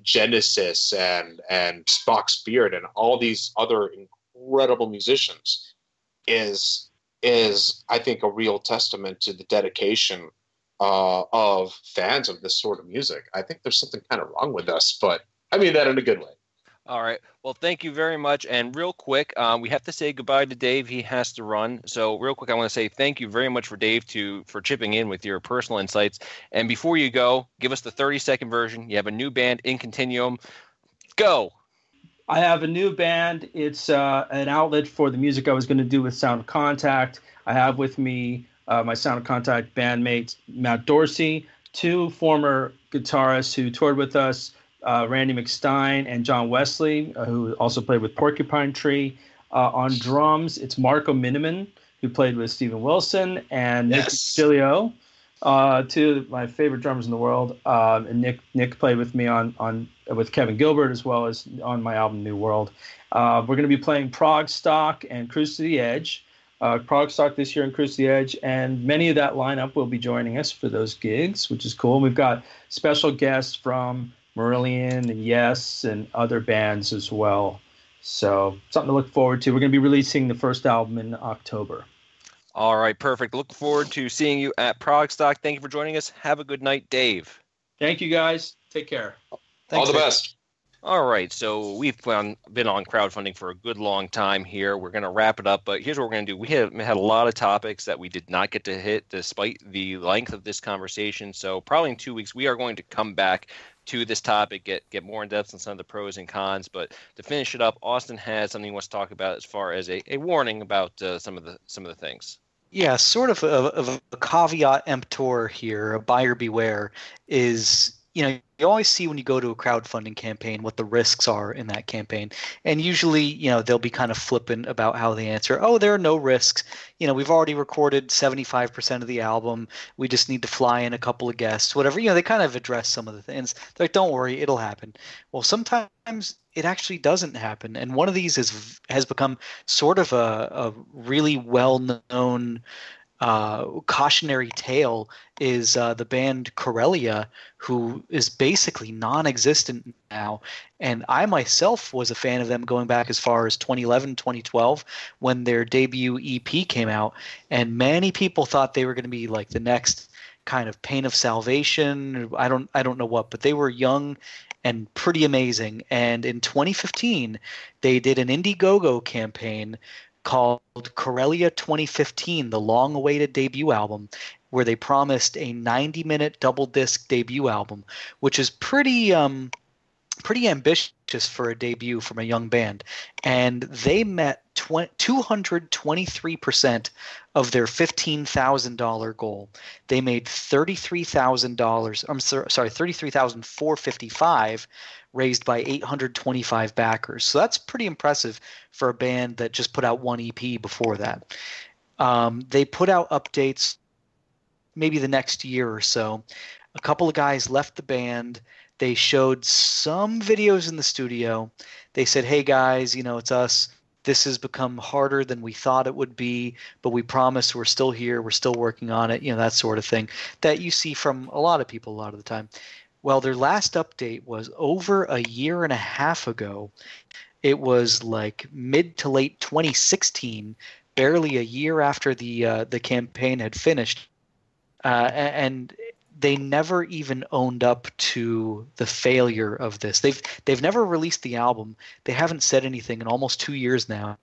Genesis and Spock's Beard and all these other incredible musicians is I think a real testament to the dedication of fans of this sort of music. I think there's something kind of wrong with us, but I mean that in a good way. All right. Well, thank you very much. And real quick, we have to say goodbye to Dave. He has to run. So real quick, I want to say thank you very much for Dave for chipping in with your personal insights. And before you go, give us the 30-second version. You have a new band, In Continuum. Go. I have a new band. It's an outlet for the music I was going to do with Sound of Contact. I have with me my Sound of Contact bandmate, Matt Dorsey, two former guitarists who toured with us, Randy McStein and John Wesley, who also played with Porcupine Tree. On drums, it's Marco Miniman, who played with Steven Wilson, and Nick Stilio, two of my favorite drummers in the world. And Nick played with me with Kevin Gilbert as well as on my album New World. We're going to be playing Prog Stock and Cruise to the Edge. Prog Stock this year and Cruise to the Edge, and many of that lineup will be joining us for those gigs, which is cool. We've got special guests from Marillion and Yes and other bands as well. So something to look forward to. We're going to be releasing the first album in October. All right, perfect. Look forward to seeing you at Progstock. Thank you for joining us. Have a good night, Dave. Thank you, guys. Take care. Thanks, all the best. All right, so we've been on crowdfunding for a good long time here. We're going to wrap it up, but here's what we're going to do. We had a lot of topics that we did not get to hit despite the length of this conversation. So probably in 2 weeks, we are going to come back to this topic, get more in depth on some of the pros and cons. But to finish it up, Austin has something he wants to talk about as far as a warning about some of the things. Yeah, sort of a caveat emptor here, a buyer beware, is, you always see when you go to a crowdfunding campaign what the risks are in that campaign. And usually, they'll be kind of flippant about how they answer. Oh, there are no risks. We've already recorded 75% of the album. We just need to fly in a couple of guests, whatever. They kind of address some of the things. They're like, don't worry, it'll happen. Well, sometimes it actually doesn't happen. And one of these has become sort of a really well-known cautionary tale is the band Corellia, who is basically non-existent now. And I myself was a fan of them going back as far as 2011, 2012, when their debut EP came out. And many people thought they were going to be like the next kind of Pain of Salvation. I don't know what, but they were young and pretty amazing. And in 2015, they did an Indiegogo campaign called Corellia 2015, the long-awaited debut album, where they promised a 90-minute double-disc debut album, which is pretty pretty ambitious for a debut from a young band, and they met 223% of their $15,000 goal. They made $33,000. I'm sorry, 33,455, raised by 825 backers. So that's pretty impressive for a band that just put out one EP before that. They put out updates maybe the next year or so. A couple of guys left the band. They showed some videos in the studio. They said, hey guys, it's us. This has become harder than we thought it would be, but we promise we're still here. We're still working on it. That sort of thing that you see from a lot of people a lot of the time. Well, their last update was over a year and a half ago. It was like mid to late 2016, barely a year after the campaign had finished. And they never even owned up to the failure of this. They've never released the album. They haven't said anything in almost 2 years now.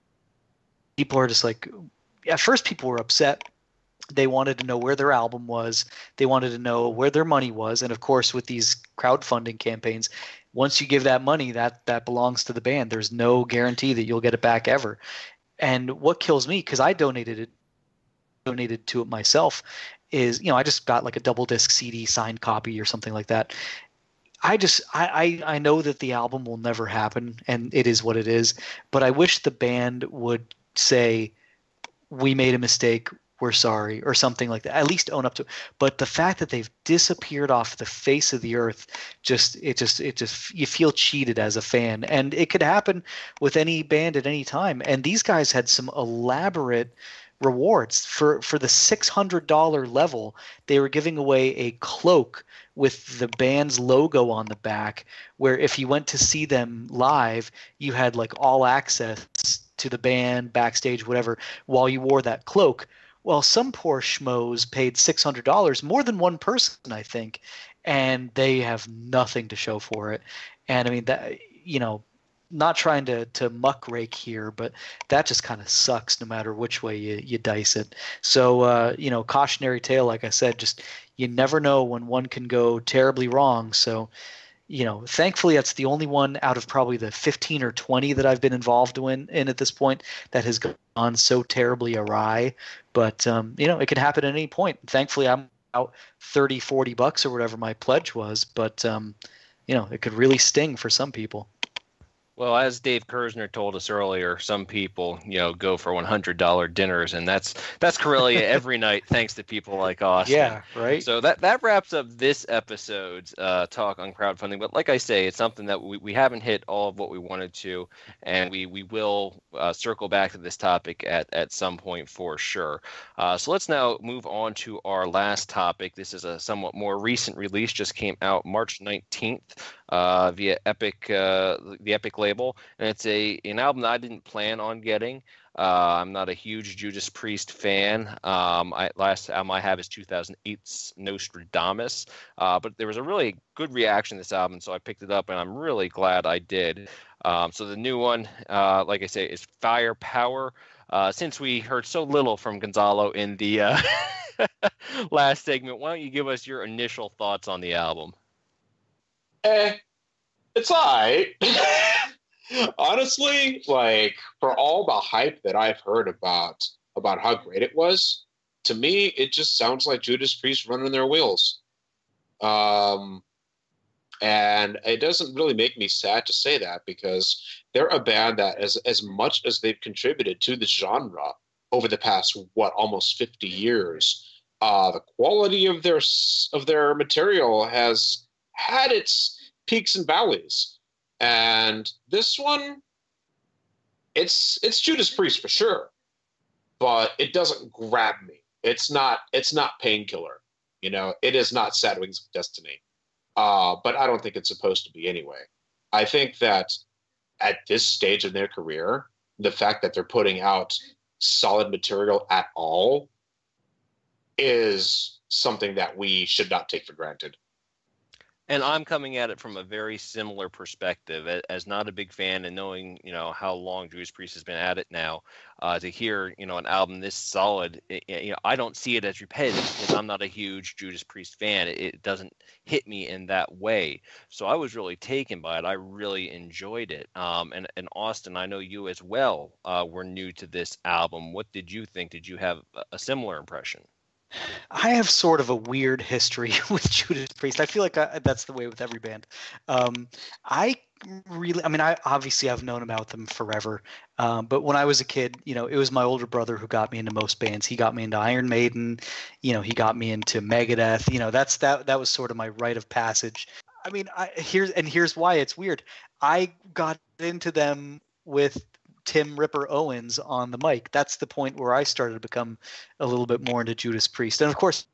People are just like, at first people were upset. They wanted to know where their album was. They wanted to know where their money was. And of course, with these crowdfunding campaigns, once you give that money, that belongs to the band. There's no guarantee that you'll get it back ever. And what kills me, because I donated to it myself, is I just got like a double disc CD signed copy or something like that. I know that the album will never happen, and it is what it is, but I wish the band would say, we made a mistake, we're sorry, or something like that. At least own up to it. But the fact that they've disappeared off the face of the earth, you feel cheated as a fan. And it could happen with any band at any time. And these guys had some elaborate rewards for the $600 level. They were giving away a cloak with the band's logo on the back, where if you went to see them live, you had like all access to the band, backstage, whatever, while you wore that cloak. Well, some poor schmoes paid $600, more than one person, I think, and they have nothing to show for it. And I mean, that, not trying to muck rake here, but that just kind of sucks no matter which way you dice it. So, cautionary tale, like I said, just you never know when one can go terribly wrong. So, thankfully that's the only one out of probably the 15 or 20 that I've been involved in at this point that has gone so terribly awry. But, it could happen at any point. Thankfully I'm out $30-$40 or whatever my pledge was, but, it could really sting for some people. Well, as Dave Kerzner told us earlier, some people, go for $100 dinners, and that's Corellia every night, thanks to people like Austin. Yeah, right. So that wraps up this episode's talk on crowdfunding. But like I say, it's something that we haven't hit all of what we wanted to, and we will circle back to this topic at some point for sure. So let's now move on to our last topic. This is a somewhat more recent release, just came out March 19th. Via Epic, the Epic label, and it's an album that I didn't plan on getting. I'm not a huge Judas Priest fan. Last album I have is 2008's Nostradamus, but there was a really good reaction to this album, so I picked it up, and I'm really glad I did. So the new one, like I say, is Firepower. Since we heard so little from Gonzalo in the last segment, why don't you give us your initial thoughts on the album? It's alright. Honestly, like, for all the hype that I've heard about how great it was, to me, it just sounds like Judas Priest running their wheels. And it doesn't really make me sad to say that, because they're a band that, as much as they've contributed to the genre over the past, almost 50 years, the quality of their material has had its peaks and valleys, and this one, it's Judas Priest for sure, but it doesn't grab me. It's not Painkiller, it is not Sad Wings of Destiny, but I don't think it's supposed to be anyway. I think that at this stage in their career, the fact that they're putting out solid material at all is something that we should not take for granted. And I'm coming at it from a very similar perspective, as not a big fan, and knowing how long Judas Priest has been at it now, to hear an album this solid, I don't see it as repetitive because I'm not a huge Judas Priest fan. It doesn't hit me in that way, so I was really taken by it. I really enjoyed it. And Austin, I know you as well were new to this album. What did you think? Did you have a similar impression? I have sort of a weird history with Judas Priest. I feel like that's the way with every band. I obviously I've known about them forever. But when I was a kid, it was my older brother who got me into most bands. He got me into Iron Maiden. He got me into Megadeth. That was sort of my rite of passage. I mean, here's why it's weird. I got into them with Tim Ripper Owens on the mic. That's the point where I started to become a little bit more into Judas Priest. And of course,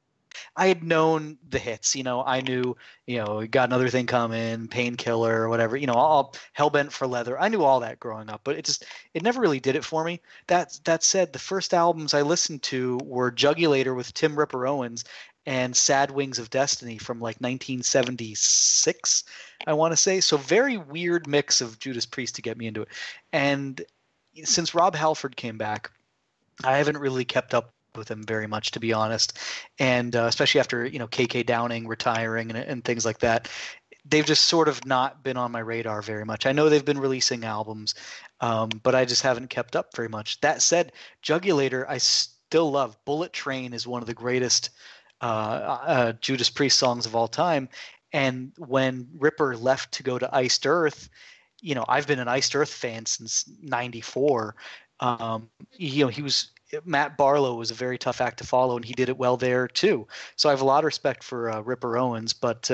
I had known the hits. I knew, Got Another Thing Coming, Painkiller, or whatever. All Hellbent for Leather. I knew all that growing up, but it never really did it for me. That said, the first albums I listened to were Jugulator with Tim Ripper Owens and Sad Wings of Destiny from like 1976, I want to say. So very weird mix of Judas Priest to get me into it. And since Rob Halford came back, I haven't really kept up with him very much, to be honest. And especially after KK Downing retiring and things like that, they've just sort of not been on my radar very much. I know they've been releasing albums, but I just haven't kept up very much. That said, Jugulator I still love. Bullet Train is one of the greatest Judas Priest songs of all time. And when Ripper left to go to Iced Earth, I've been an Iced Earth fan since '94. Matt Barlow was a very tough act to follow, and he did it well there too. So I have a lot of respect for Ripper Owens. But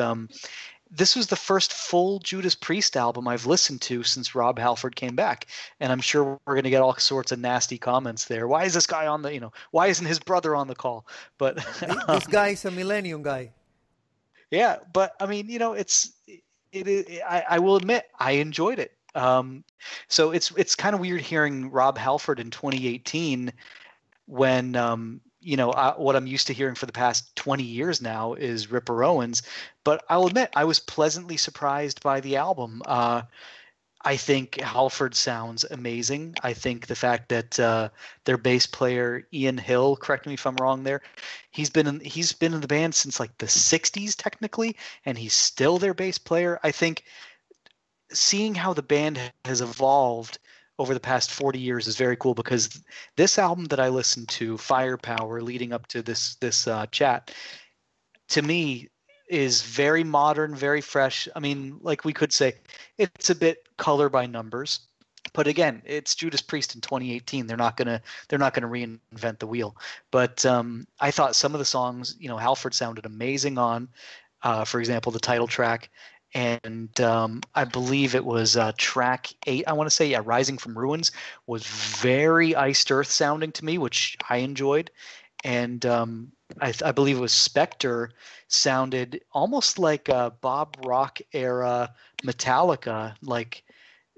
this was the first full Judas Priest album I've listened to since Rob Halford came back, and I'm sure we're going to get all sorts of nasty comments there. Why is this guy on the? Why isn't his brother on the call? But this guy is a millennium guy. Yeah, but I mean, I will admit I enjoyed it. So it's kind of weird hearing Rob Halford in 2018 when what I'm used to hearing for the past 20 years now is Ripper Owens. But I'll admit I was pleasantly surprised by the album. I think Halford sounds amazing. I think the fact that their bass player Ian Hill, correct me if I'm wrong there, he's been in the band since like the 60s technically, and he's still their bass player. I think seeing how the band has evolved over the past 40 years is very cool, because this album that I listened to, Firepower, leading up to this chat, to me is very modern, very fresh. I mean, like we could say it's a bit color by numbers, but again, it's Judas Priest in 2018. They're not gonna reinvent the wheel. But I thought some of the songs, Halford sounded amazing on, for example, the title track. And I believe it was track 8, I want to say, yeah, Rising from Ruins was very Iced Earth sounding to me, which I enjoyed. And I believe it was Spectre sounded almost like a Bob Rock era Metallica, like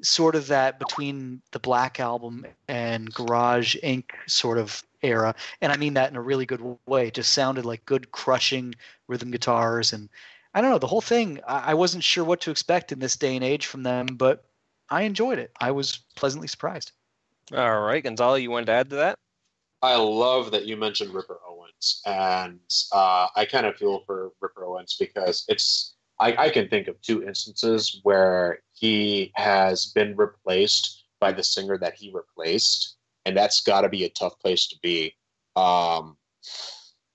sort of that between the Black Album and Garage Inc. sort of era. And I mean that in a really good way. It just sounded like good crushing rhythm guitars, and I don't know, the whole thing, I wasn't sure what to expect in this day and age from them, but I enjoyed it. I was pleasantly surprised. All right, Gonzalo, you wanted to add to that? I love that you mentioned Ripper Owens, and I kind of feel for Ripper Owens because I can think of 2 instances where he has been replaced by the singer that he replaced, and that's got to be a tough place to be.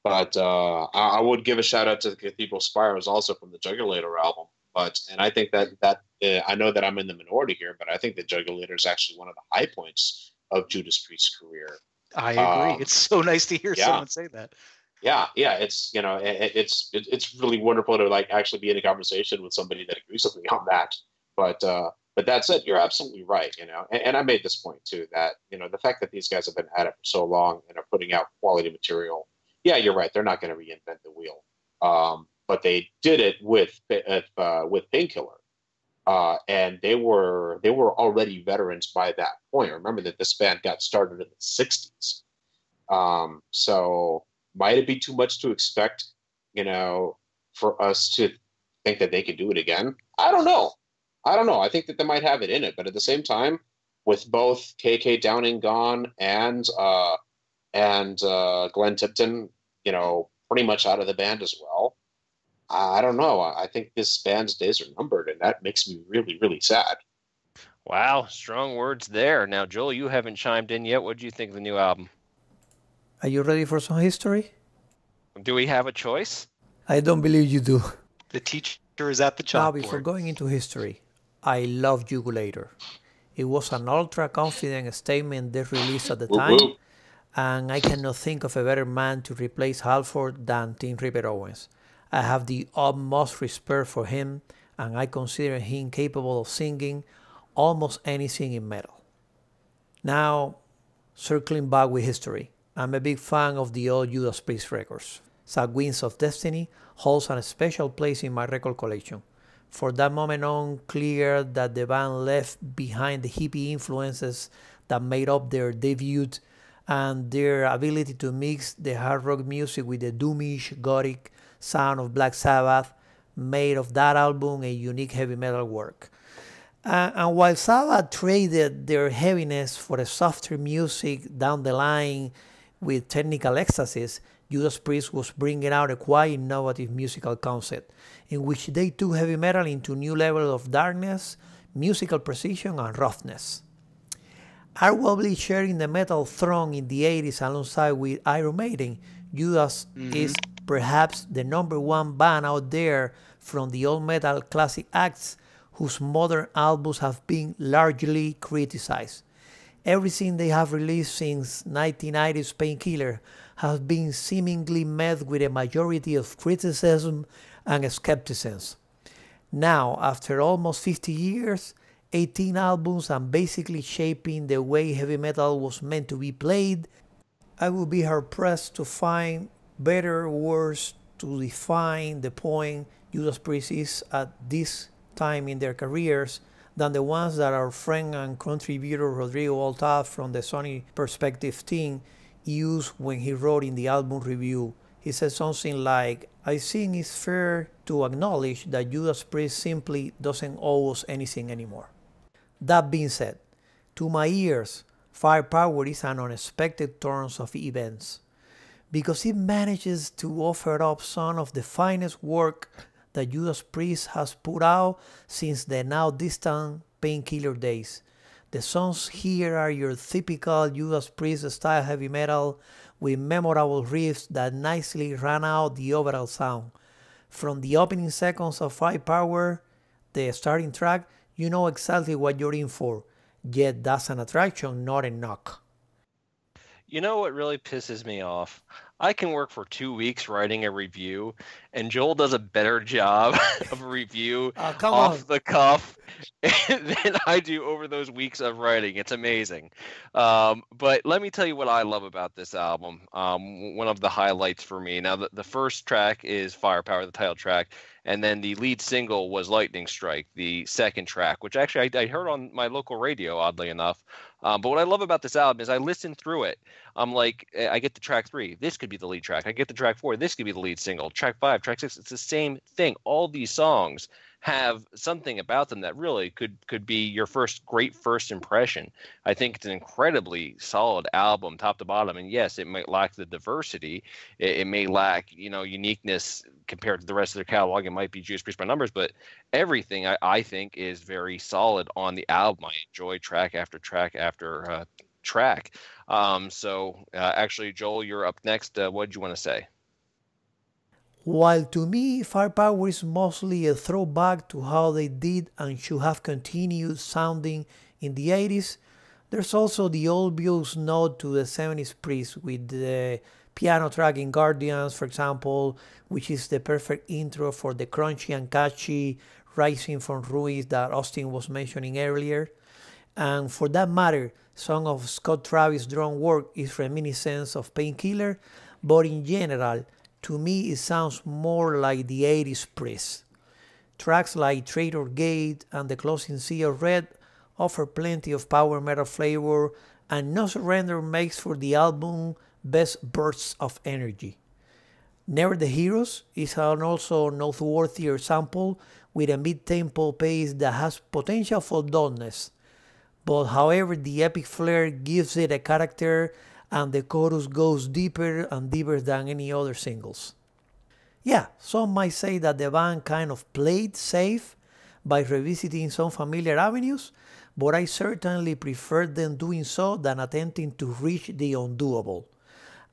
But I would give a shout out to the Cathedral Spires also from the Jugulator album. And I think that I know that I'm in the minority here, but I think the Jugulator is actually one of the high points of Judas Priest's career. I agree. It's so nice to hear someone say that. Yeah. It's it's really wonderful to like actually be in a conversation with somebody that agrees with me on that. But that said, you're absolutely right. And I made this point too, that the fact that these guys have been at it for so long and are putting out quality material. Yeah, you're right. They're not going to reinvent the wheel, but they did it with Painkiller, and they were already veterans by that point. Remember that this band got started in the '60s, so might it be too much to expect, for us to think that they could do it again? I don't know. I think that they might have it in it, but at the same time, with both K.K. Downing gone and Glenn Tipton, pretty much out of the band as well. I don't know. I think this band's days are numbered, and that makes me really, really sad. Wow, strong words there. Now, Joel, you haven't chimed in yet. What do you think of the new album? Are you ready for some history? Do we have a choice? I don't believe you do. The teacher is at the Now, chalkboard. before going into history, I love Jugulator. It was an ultra-confident statement they released at the time, and I cannot think of a better man to replace Halford than Tim Ripper Owens. I have the utmost respect for him, and I consider him capable of singing almost anything in metal. Now, circling back with history, I'm a big fan of the old Judas Priest records. Sad Winds of Destiny holds a special place in my record collection. For that moment on, clear that the band left behind the hippie influences that made up their debut, and their ability to mix the hard rock music with the doomish, gothic sound of Black Sabbath made of that album a unique heavy metal work. And while Sabbath traded their heaviness for a softer music down the line with technical ecstasies, Judas Priest was bringing out a quite innovative musical concept in which they took heavy metal into new levels of darkness, musical precision, and roughness. Arguably sharing the metal throne in the 80s alongside with Iron Maiden, Judas is perhaps the number one band out there from the old metal classic acts whose modern albums have been largely criticized. Everything they have released since 1990's Painkiller has been seemingly met with a majority of criticism and skepticism. Now, after almost 50 years, 18 albums, and basically shaping the way heavy metal was meant to be played, I would be hard-pressed to find better words to define the point Judas Priest is at this time in their careers than the ones that our friend and contributor Rodrigo Altaf from the Sony Perspective team used when he wrote in the album review. He said something like, "I think it's fair to acknowledge that Judas Priest simply doesn't owe us anything anymore." That being said, to my ears, Firepower is an unexpected turn of events, because it manages to offer up some of the finest work that Judas Priest has put out since the now distant Painkiller days. The songs here are your typical Judas Priest style heavy metal with memorable riffs that nicely run out the overall sound. From the opening seconds of Firepower, the starting track, you know exactly what you're in for, yet that's an attraction, not a knock. You know what really pisses me off? I can work for 2 weeks writing a review, and Joel does a better job of a review off the cuff than I do over those weeks of writing. It's amazing. But let me tell you what I love about this album. One of the highlights for me. Now, the first track is Firepower, the title track, and then the lead single was Lightning Strike, the second track, which actually I heard on my local radio, oddly enough. But what I love about this album is I listen through it. I'm like, I get to track 3. This could be the lead track. I get to track 4. This could be the lead single. Track 5, track 6. It's the same thing. All these songs have something about them that really could be your great first impression. I think it's an incredibly solid album, top to bottom. And yes, it might lack the diversity. It may lack, uniqueness compared to the rest of their catalog. It might be Judas Priest by numbers, but everything I think is very solid on the album. I enjoy track after track after track. Actually, Joel, you're up next. What did you want to say? While to me, Firepower is mostly a throwback to how they did and should have continued sounding in the 80s, there's also the obvious nod to the 70s Priest with the piano track in Guardians, for example, which is the perfect intro for the crunchy and catchy Rising from Ruins that Austin was mentioning earlier. And for that matter, some of Scott Travis' drum work is reminiscent of Painkiller, but in general, to me it sounds more like the 80s Priest. Tracks like Traitor Gate and the closing Sea of Red offer plenty of power metal flavor, and No Surrender makes for the album's best bursts of energy. Never the Heroes is an also noteworthy example with a mid-tempo pace that has potential for dullness, but however the epic flair gives it a character and the chorus goes deeper and deeper than any other singles. Yeah, some might say that the band kind of played safe by revisiting some familiar avenues, but I certainly prefer them doing so than attempting to reach the undoable.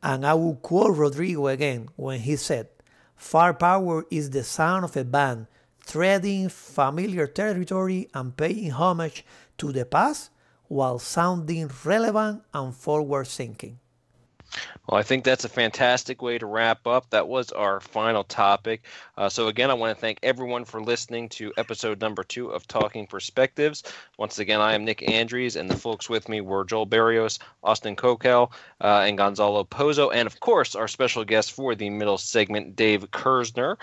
And I will quote Rodrigo again when he said, "Firepower is the sound of a band treading familiar territory and paying homage to the past while sounding relevant and forward-thinking." Well, I think that's a fantastic way to wrap up. That was our final topic. So again, I want to thank everyone for listening to episode number 2 of Talking Perspectives. Once again, I am Nick Andrews, and the folks with me were Joel Barrios, Austin Kokel, and Gonzalo Pozo, and of course, our special guest for the middle segment, Dave Kerzner.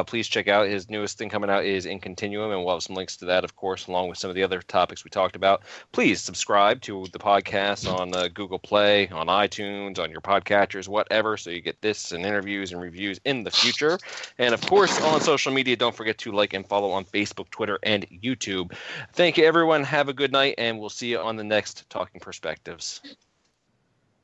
Please check out his newest thing coming out is In Continuum, and we'll have some links to that, of course, along with some of the other topics we talked about. Please subscribe to the podcast on Google Play, on iTunes, on your podcatchers, whatever, so you get this and interviews and reviews in the future. And of course, on social media, don't forget to like and follow on Facebook, Twitter, and YouTube. Thank you, everyone. Have a good night, and we'll see you on the next Talking Perspectives.